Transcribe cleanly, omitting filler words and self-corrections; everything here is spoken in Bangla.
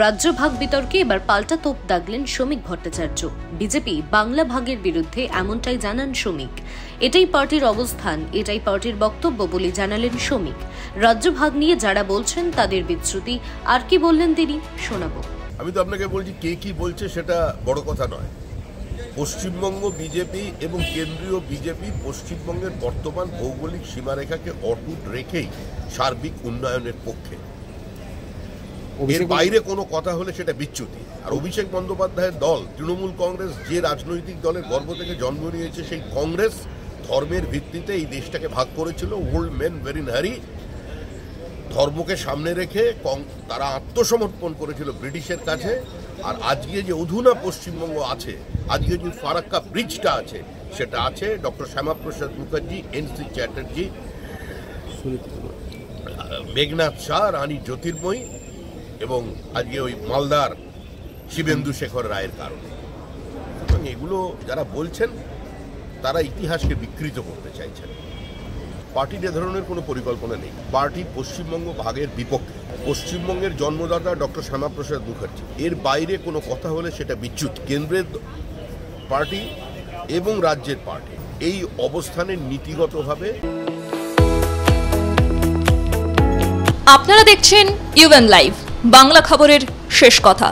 রাজ্য ভাগ বিতর্কে এবার পাল্টা তোপ দাগলেন শ্রমিক ভট্টাচার্য। বিজেপি বাংলা ভাগের বিরুদ্ধে এমনটাই জানান শ্রমিক। এটাই পার্টির অবস্থান, এটাই পার্টির বক্তব্য বলে জানালেন শ্রমিক। রাজ্য ভাগ নিয়ে যারা বলছেন তাদের বিচ্যুতি। আর কি বললেন তিনি, শোনাবো। আমি তো আপনাকে বলছি, কে কি বলছে সেটা বড় কথা নয়। পশ্চিমবঙ্গ বিজেপি এবং কেন্দ্রীয় বিজেপি পশ্চিমবঙ্গের বর্তমান ভৌগোলিক সীমারেখাকে অটুট রেখেই সার্বিক উন্নয়নের পক্ষে। এর বাইরে কোনো কথা হলে সেটা বিচ্যুতি। আর অভিষেক বন্দ্যোপাধ্যায়ের দল তৃণমূল কংগ্রেস যে রাজনৈতিক দলের গর্ভ থেকে জন্ম নিয়েছে, সেই কংগ্রেস ধর্মের ভিত্তিতে এই দেশটাকে ভাগ করেছিল। ওল্ড মেন ভেরি হ্যারি ধর্মকে সামনে রেখে তারা আত্মসমর্পণ করেছিল ব্রিটিশের কাছে। আর আজকে যে অধুনা পশ্চিমবঙ্গ আছে, আজকে যে ফারাক্কা ব্রিজটা আছে, সেটা আছে ডক্টর শ্যামাপ্রসাদ মুখার্জি, এনসি চ্যাটার্জি, মেঘনাথ শাহ, রানী জ্যোতির্ময়ী এবং আজকে ওই মালদার শিবেন্দু শেখর রায়ের কারণে। এবং এগুলো যারা বলছেন তারা ইতিহাসকে বিকৃত করতে চাইছেন। পার্টির এ ধরনের কোনো পরিকল্পনা নেই। পার্টি পশ্চিমবঙ্গ ভাগের বিপক্ষে। পশ্চিমবঙ্গের জন্মদাতা ডক্টর শ্যামাপ্রসাদ মুখার্জি, এর বাইরে কোনো কথা হলে সেটা বিচ্যুত। কেন্দ্রের পার্টি এবং রাজ্যের পার্টি এই অবস্থানে নীতিগতভাবে। আপনারা দেখছেন ইউএন লাইভ, বাংলা খবরের শেষ কথা।